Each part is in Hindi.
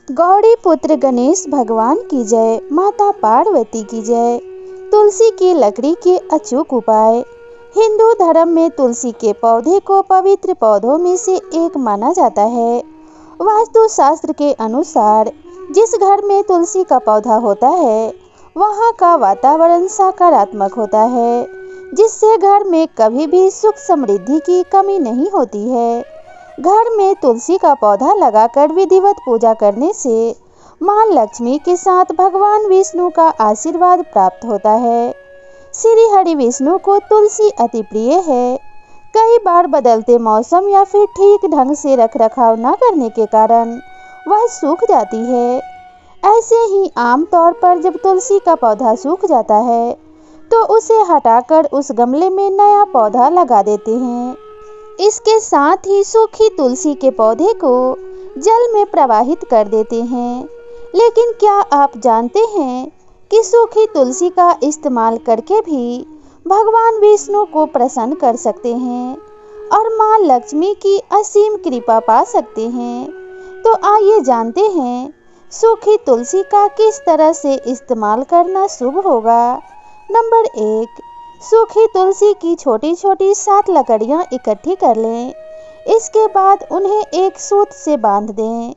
गौड़ी पुत्र गणेश भगवान की जय, माता पार्वती की जय। तुलसी की लकड़ी के अचूक उपाय। हिंदू धर्म में तुलसी के पौधे को पवित्र पौधों में से एक माना जाता है। वास्तु शास्त्र के अनुसार जिस घर में तुलसी का पौधा होता है वहाँ का वातावरण सकारात्मक होता है, जिससे घर में कभी भी सुख समृद्धि की कमी नहीं होती है। घर में तुलसी का पौधा लगाकर विधिवत पूजा करने से मां लक्ष्मी के साथ भगवान विष्णु का आशीर्वाद प्राप्त होता है। श्री हरि विष्णु को तुलसी अति प्रिय है। कई बार बदलते मौसम या फिर ठीक ढंग से रखरखाव न करने के कारण वह सूख जाती है। ऐसे ही आम तौर पर जब तुलसी का पौधा सूख जाता है तो उसे हटाकर उस गमले में नया पौधा लगा देते हैं। इसके साथ ही सूखी तुलसी के पौधे को जल में प्रवाहित कर देते हैं। लेकिन क्या आप जानते हैं कि सूखी तुलसी का इस्तेमाल करके भी भगवान विष्णु को प्रसन्न कर सकते हैं और मां लक्ष्मी की असीम कृपा पा सकते हैं। तो आइए जानते हैं सूखी तुलसी का किस तरह से इस्तेमाल करना शुभ होगा। नंबर 1, सूखी तुलसी की छोटी छोटी 7 लकड़ियां इकट्ठी कर लें। इसके बाद उन्हें एक सूत से बांध दें।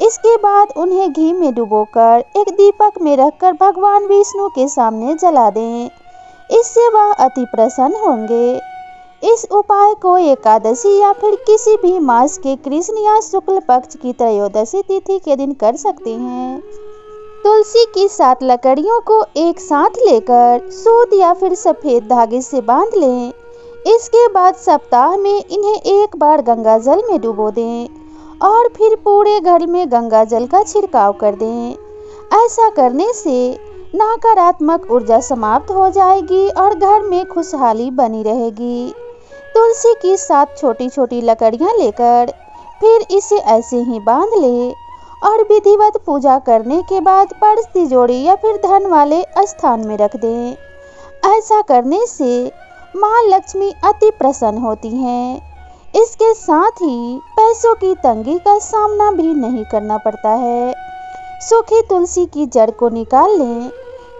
इसके बाद उन्हें घी में डुबोकर एक दीपक में रखकर भगवान विष्णु के सामने जला दें। इससे वह अति प्रसन्न होंगे। इस उपाय को एकादशी या फिर किसी भी मास के कृष्ण या शुक्ल पक्ष की त्रयोदशी तिथि के दिन कर सकते हैं। तुलसी की 7 लकड़ियों को एक साथ लेकर सूत या फिर सफेद धागे से बांध लें। इसके बाद सप्ताह में इन्हें एक बार गंगा जल में डुबो दें और फिर पूरे घर में गंगा जल का छिड़काव कर दें। ऐसा करने से नकारात्मक ऊर्जा समाप्त हो जाएगी और घर में खुशहाली बनी रहेगी। तुलसी की 7 छोटी छोटी लकड़ियां लेकर फिर इसे ऐसे ही बांध लें और विधिवत पूजा करने के बाद पर्स, तिजोरी या फिर धन वाले स्थान में रख दें। ऐसा करने से मां लक्ष्मी अति प्रसन्न होती हैं। इसके साथ ही पैसों की तंगी का सामना भी नहीं करना पड़ता है। सूखी तुलसी की जड़ को निकाल लें।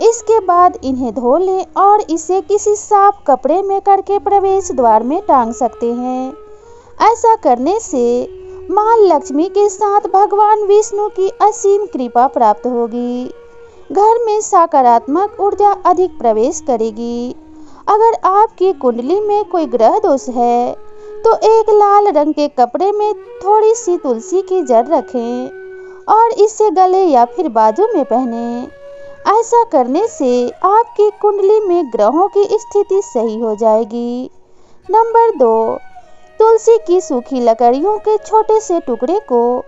इसके बाद इन्हें धो लें और इसे किसी साफ कपड़े में करके प्रवेश द्वार में टांग सकते हैं। ऐसा करने से मां लक्ष्मी के साथ भगवान विष्णु की असीम कृपा प्राप्त होगी। घर में सकारात्मक ऊर्जा अधिक प्रवेश करेगी। अगर आपकी कुंडली में कोई ग्रह दोष है तो एक लाल रंग के कपड़े में थोड़ी सी तुलसी की जड़ रखें और इसे गले या फिर बाजू में पहनें। ऐसा करने से आपकी कुंडली में ग्रहों की स्थिति सही हो जाएगी। नंबर 2, तुलसी की सूखी लकड़ियों के छोटे से टुकड़े को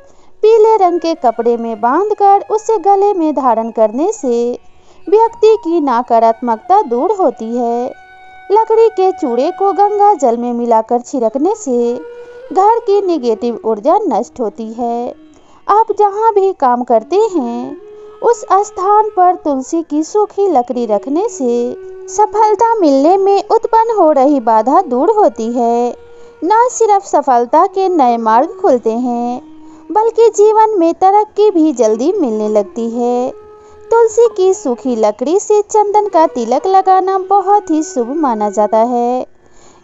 पीले रंग के कपड़े में बांधकर उसे गले में धारण करने से व्यक्ति की नकारात्मकता दूर होती है। लकड़ी के चूड़े को गंगा जल में मिलाकर छिड़कने से घर की नेगेटिव ऊर्जा नष्ट होती है। आप जहाँ भी काम करते हैं उस स्थान पर तुलसी की सूखी लकड़ी रखने से सफलता मिलने में उत्पन्न हो रही बाधा दूर होती है। न सिर्फ सफलता के नए मार्ग खुलते हैं बल्कि जीवन में तरक्की भी जल्दी मिलने लगती है। तुलसी की सूखी लकड़ी से चंदन का तिलक लगाना बहुत ही शुभ माना जाता है।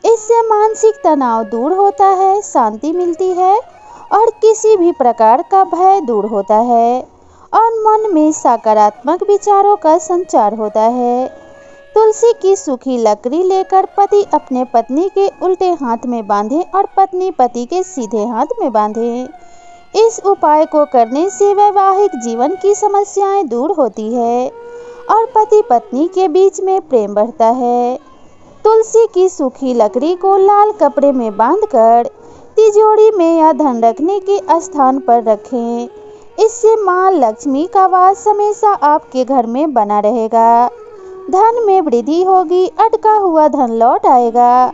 इससे मानसिक तनाव दूर होता है, शांति मिलती है और किसी भी प्रकार का भय दूर होता है और मन में सकारात्मक विचारों का संचार होता है। तुलसी की सूखी लकड़ी लेकर पति अपने पत्नी के उल्टे हाथ में बांधे और पत्नी पति के सीधे हाथ में बांधे। इस उपाय को करने से वैवाहिक जीवन की समस्याएं दूर होती है और पति पत्नी के बीच में प्रेम बढ़ता है। तुलसी की सूखी लकड़ी को लाल कपड़े में बांधकर तिजोरी में या धन रखने के स्थान पर रखें। इससे मां लक्ष्मी का वास हमेशा आपके घर में बना रहेगा। धन में वृद्धि होगी, अटका हुआ धन लौट आएगा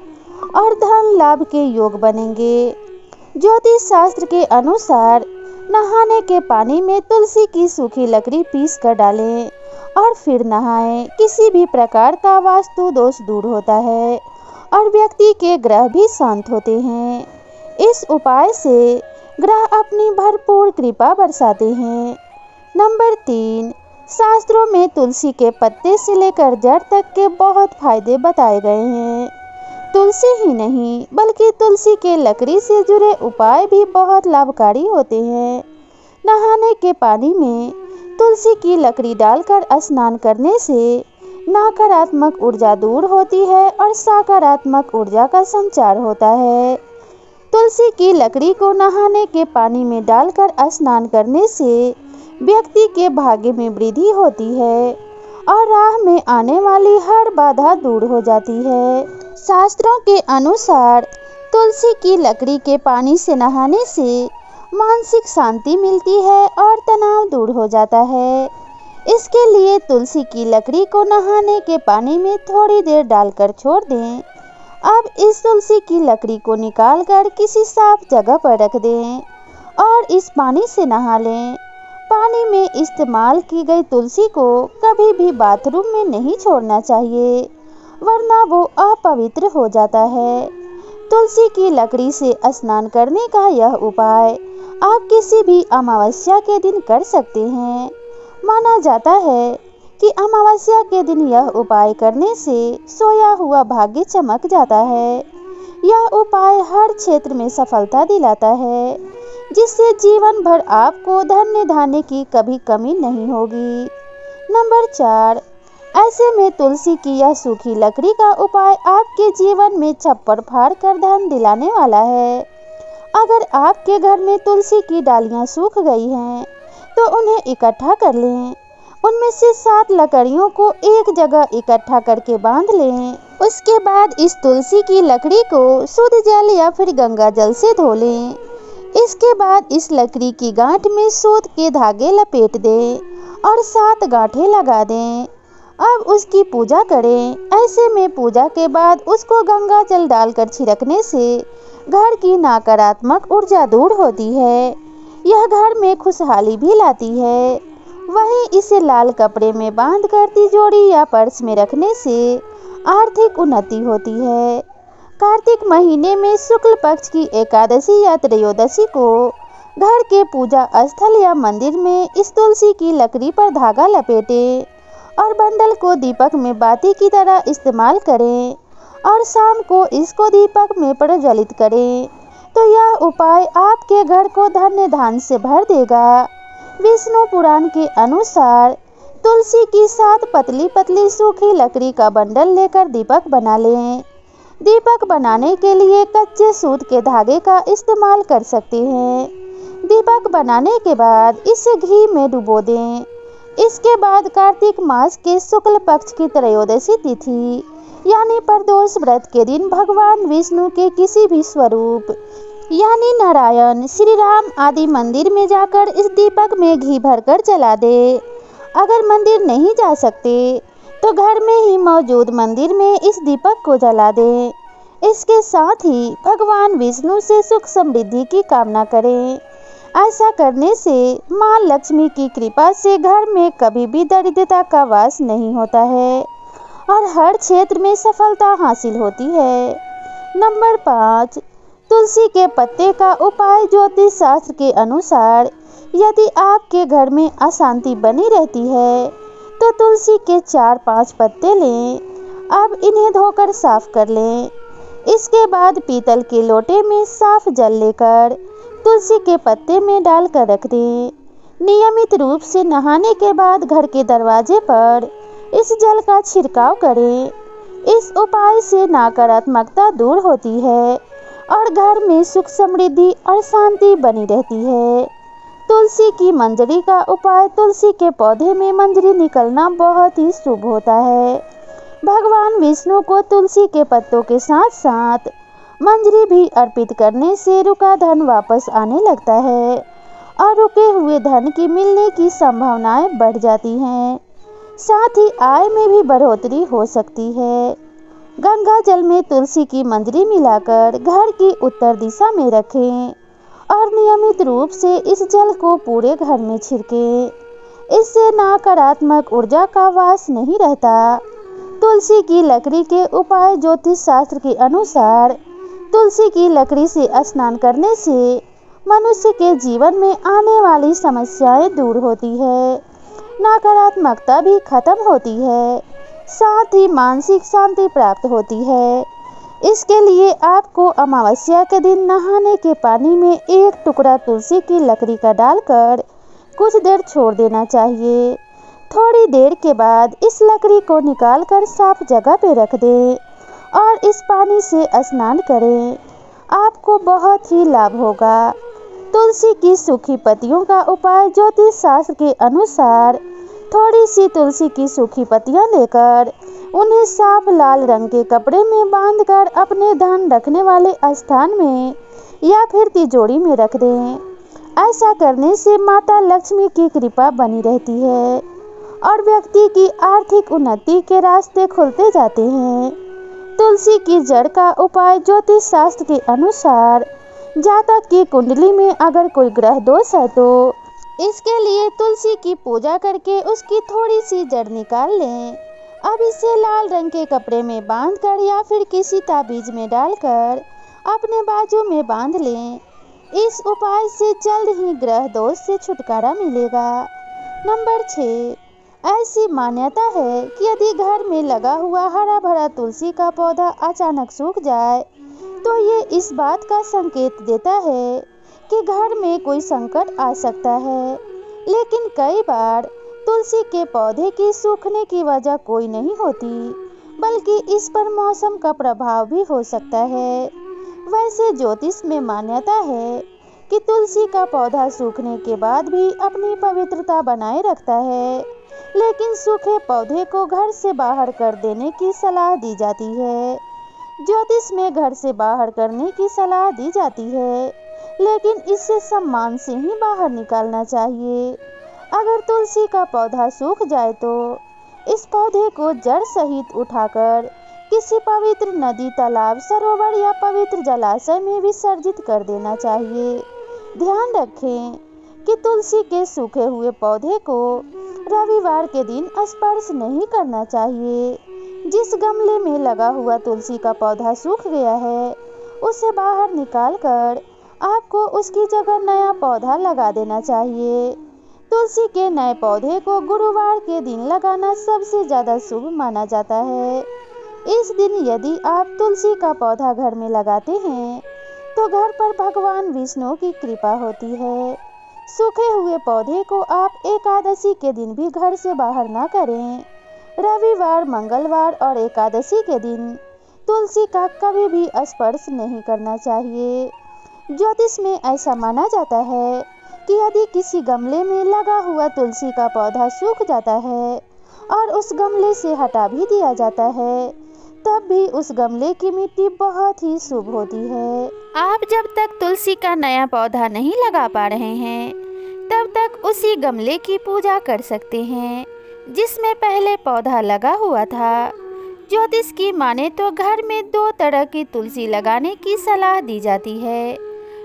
और धन लाभ के योग बनेंगे। ज्योतिष शास्त्र के अनुसार नहाने के पानी में तुलसी की सूखी लकड़ी पीस कर डालें और फिर नहाएं। किसी भी प्रकार का वास्तु दोष दूर होता है और व्यक्ति के ग्रह भी शांत होते हैं। इस उपाय से ग्रह अपनी भरपूर कृपा बरसाते हैं। नंबर 3, शास्त्रों में तुलसी के पत्ते से लेकर जड़ तक के बहुत फायदे बताए गए हैं। तुलसी ही नहीं बल्कि तुलसी के लकड़ी से जुड़े उपाय भी बहुत लाभकारी होते हैं। नहाने के पानी में तुलसी की लकड़ी डालकर स्नान करने से नकारात्मक ऊर्जा दूर होती है और सकारात्मक ऊर्जा का संचार होता है। तुलसी की लकड़ी को नहाने के पानी में डालकर स्नान करने से व्यक्ति के भाग्य में वृद्धि होती है और राह में आने वाली हर बाधा दूर हो जाती है। शास्त्रों के अनुसार तुलसी की लकड़ी के पानी से नहाने से मानसिक शांति मिलती है और तनाव दूर हो जाता है। इसके लिए तुलसी की लकड़ी को नहाने के पानी में थोड़ी देर डालकर छोड़ दें। अब इस तुलसी की लकड़ी को निकालकर किसी साफ जगह पर रख दें और इस पानी से नहा लें। पानी में इस्तेमाल की गई तुलसी को कभी भी बाथरूम में नहीं छोड़ना चाहिए, वरना वो अपवित्र हो जाता है। तुलसी की लकड़ी से स्नान करने का यह उपाय आप किसी भी अमावस्या के दिन कर सकते हैं। माना जाता है कि अमावस्या के दिन यह उपाय करने से सोया हुआ भाग्य चमक जाता है। यह उपाय हर क्षेत्र में सफलता दिलाता है, जिससे जीवन भर आपको धन्य धान्य की कभी कमी नहीं होगी। नंबर 4, ऐसे में तुलसी की यह सूखी लकड़ी का उपाय आपके जीवन में छप्पर फाड़ कर धन दिलाने वाला है। अगर आपके घर में तुलसी की डालियां सूख गई हैं, तो उन्हें इकट्ठा कर लें। उनमें से 7 लकड़ियों को एक जगह इकट्ठा करके बांध लें। उसके बाद इस तुलसी की लकड़ी को शुद्ध जल या फिर गंगा जल से धो लें। इसके बाद इस लकड़ी की गांठ में सूत के धागे लपेट दें और 7 गांठें लगा दें। अब उसकी पूजा करें। ऐसे में पूजा के बाद उसको गंगा जल डालकर छिड़कने से घर की नकारात्मक ऊर्जा दूर होती है। यह घर में खुशहाली भी लाती है। वहीं इसे लाल कपड़े में बांधकर तिजोरी या पर्स में रखने से आर्थिक उन्नति होती है। कार्तिक महीने में शुक्ल पक्ष की एकादशी या त्रयोदशी को घर के पूजा स्थल या मंदिर में इस तुलसी की लकड़ी पर धागा लपेटें और बंडल को दीपक में बाती की तरह इस्तेमाल करें और शाम को इसको दीपक में प्रज्वलित करें, तो यह उपाय आपके घर को धन्य धान्य से भर देगा। विष्णु पुराण के अनुसार तुलसी की 7 पतली पतली सूखी लकड़ी का बंडल लेकर दीपक बना लें। दीपक बनाने के लिए कच्चे सूत के धागे का इस्तेमाल कर सकते हैं। दीपक बनाने के बाद इसे घी में डुबो दें। इसके बाद कार्तिक मास के शुक्ल पक्ष की त्रयोदशी तिथि यानी प्रदोष व्रत के दिन भगवान विष्णु के किसी भी स्वरूप यानी नारायण, श्री राम आदि मंदिर में जाकर इस दीपक में घी भरकर जला दे। अगर मंदिर नहीं जा सकते तो घर में ही मौजूद मंदिर में इस दीपक को जला दें। इसके साथ ही भगवान विष्णु से सुख समृद्धि की कामना करें। ऐसा करने से मां लक्ष्मी की कृपा से घर में कभी भी दरिद्रता का वास नहीं होता है और हर क्षेत्र में सफलता हासिल होती है। नंबर 5, तुलसी के पत्ते का उपाय। ज्योतिष शास्त्र के अनुसार यदि आपके घर में अशांति बनी रहती है तो तुलसी के 4-5 पत्ते लें। अब इन्हें धोकर साफ कर लें। इसके बाद पीतल के लोटे में साफ जल लेकर तुलसी के पत्ते में डालकर रख दें। नियमित रूप से नहाने के बाद घर के दरवाजे पर इस जल का छिड़काव करें। इस उपाय से नकारात्मकता दूर होती है और घर में सुख समृद्धि और शांति बनी रहती है। तुलसी की मंजरी का उपाय। तुलसी के पौधे में मंजरी निकलना बहुत ही शुभ होता है। भगवान विष्णु को तुलसी के पत्तों के साथ साथ मंजरी भी अर्पित करने से रुका धन वापस आने लगता है और रुके हुए धन की मिलने की संभावनाएं बढ़ जाती हैं। साथ ही आय में भी बढ़ोतरी हो सकती है। गंगा जल में तुलसी की मंजरी मिलाकर घर की उत्तर दिशा में रखें और नियमित रूप से इस जल को पूरे घर में छिड़कें। इससे नकारात्मक ऊर्जा का वास नहीं रहता। तुलसी की लकड़ी के उपाय। ज्योतिष शास्त्र के अनुसार तुलसी की लकड़ी से स्नान करने से मनुष्य के जीवन में आने वाली समस्याएं दूर होती है, नकारात्मकता भी खत्म होती है, साथ ही मानसिक शांति प्राप्त होती है। इसके लिए आपको अमावस्या के दिन नहाने के पानी में एक टुकड़ा तुलसी की लकड़ी का डालकर कुछ देर छोड़ देना चाहिए। थोड़ी देर के बाद इस लकड़ी को निकालकर साफ जगह पे रख दें और इस पानी से स्नान करें। आपको बहुत ही लाभ होगा। तुलसी की सूखी पत्तियों का उपाय ज्योतिष शास्त्र के अनुसार थोड़ी सी तुलसी की सूखी पत्तियां लेकर उन्हें साफ लाल रंग के कपड़े में बांधकर अपने धन रखने वाले स्थान में या फिर तिजोरी में रख दें। ऐसा करने से माता लक्ष्मी की कृपा बनी रहती है और व्यक्ति की आर्थिक उन्नति के रास्ते खुलते जाते हैं। तुलसी की जड़ का उपाय ज्योतिष शास्त्र के अनुसार जातक की कुंडली में अगर कोई ग्रह दोष है तो इसके लिए तुलसी की पूजा करके उसकी थोड़ी सी जड़ निकाल लें। अब इसे लाल रंग के कपड़े में बांधकर या फिर किसी ताबीज में डालकर अपने बाजू में बांध लें। इस उपाय से जल्द ही ग्रह दोष से छुटकारा मिलेगा। नंबर 6, ऐसी मान्यता है कि यदि घर में लगा हुआ हरा भरा तुलसी का पौधा अचानक सूख जाए तो ये इस बात का संकेत देता है कि घर में कोई संकट आ सकता है। लेकिन कई बार तुलसी के पौधे की सूखने की वजह कोई नहीं होती, बल्कि इस पर मौसम का प्रभाव भी हो सकता है। वैसे ज्योतिष में मान्यता है कि तुलसी का पौधा सूखने के बाद भी अपनी पवित्रता बनाए रखता है, लेकिन सूखे पौधे को घर से बाहर कर देने की सलाह दी जाती है। ज्योतिष में घर से बाहर करने की सलाह दी जाती है, लेकिन इसे सम्मान से ही बाहर निकालना चाहिए। अगर तुलसी का पौधा सूख जाए तो इस पौधे को जड़ सहित उठाकर किसी पवित्र नदी, तालाब, सरोवर या पवित्र जलाशय में विसर्जित कर देना चाहिए। ध्यान रखें कि तुलसी के सूखे हुए पौधे को रविवार के दिन स्पर्श नहीं करना चाहिए। जिस गमले में लगा हुआ तुलसी का पौधा सूख गया है उसे बाहर निकालकर आपको उसकी जगह नया पौधा लगा देना चाहिए। तुलसी के नए पौधे को गुरुवार के दिन लगाना सबसे ज़्यादा शुभ माना जाता है। इस दिन यदि आप तुलसी का पौधा घर में लगाते हैं तो घर पर भगवान विष्णु की कृपा होती है। सूखे हुए पौधे को आप एकादशी के दिन भी घर से बाहर ना करें। रविवार, मंगलवार और एकादशी के दिन तुलसी का कभी भी स्पर्श नहीं करना चाहिए। ज्योतिष में ऐसा माना जाता है कि यदि किसी गमले में लगा हुआ तुलसी का पौधा सूख जाता है और उस गमले से हटा भी दिया जाता है, तब भी उस गमले की मिट्टी बहुत ही शुभ होती है। आप जब तक तुलसी का नया पौधा नहीं लगा पा रहे हैं, तब तक उसी गमले की पूजा कर सकते हैं जिसमें पहले पौधा लगा हुआ था। ज्योतिष की माने तो घर में 2 तरह की तुलसी लगाने की सलाह दी जाती है,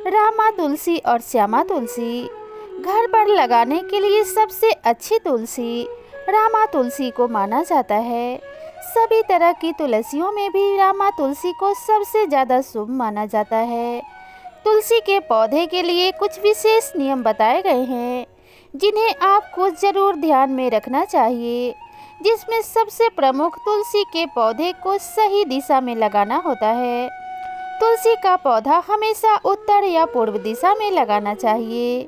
रामा तुलसी और श्यामा तुलसी। घर पर लगाने के लिए सबसे अच्छी तुलसी रामा तुलसी को माना जाता है। सभी तरह की तुलसियों में भी रामा तुलसी को सबसे ज़्यादा शुभ माना जाता है। तुलसी के पौधे के लिए कुछ विशेष नियम बताए गए हैं जिन्हें आपको ज़रूर ध्यान में रखना चाहिए, जिसमें सबसे प्रमुख तुलसी के पौधे को सही दिशा में लगाना होता है। तुलसी का पौधा हमेशा उत्तर या पूर्व दिशा में लगाना चाहिए।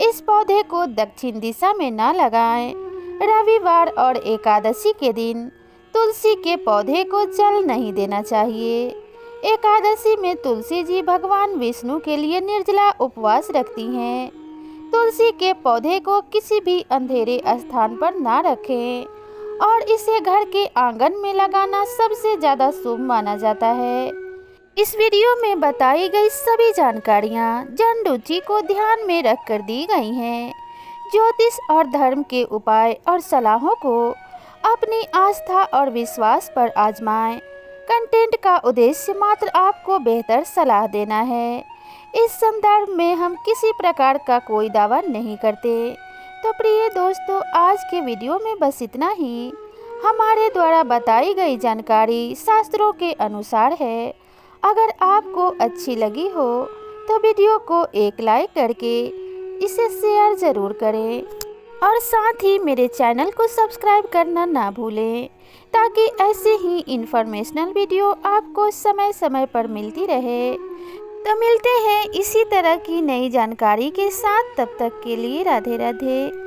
इस पौधे को दक्षिण दिशा में ना लगाएं। रविवार और एकादशी के दिन तुलसी के पौधे को जल नहीं देना चाहिए। एकादशी में तुलसी जी भगवान विष्णु के लिए निर्जला उपवास रखती हैं। तुलसी के पौधे को किसी भी अंधेरे स्थान पर ना रखें और इसे घर के आंगन में लगाना सबसे ज़्यादा शुभ माना जाता है। इस वीडियो में बताई गई सभी जानकारियाँ जन रुचि को ध्यान में रखकर दी गई हैं। ज्योतिष और धर्म के उपाय और सलाहों को अपनी आस्था और विश्वास पर आजमाएं। कंटेंट का उद्देश्य मात्र आपको बेहतर सलाह देना है। इस संदर्भ में हम किसी प्रकार का कोई दावा नहीं करते। तो प्रिय दोस्तों, आज के वीडियो में बस इतना ही। हमारे द्वारा बताई गई जानकारी शास्त्रों के अनुसार है। अगर आपको अच्छी लगी हो तो वीडियो को एक लाइक करके इसे शेयर ज़रूर करें और साथ ही मेरे चैनल को सब्सक्राइब करना ना भूलें, ताकि ऐसे ही इंफॉर्मेशनल वीडियो आपको समय समय पर मिलती रहे। तो मिलते हैं इसी तरह की नई जानकारी के साथ, तब तक के लिए राधे राधे।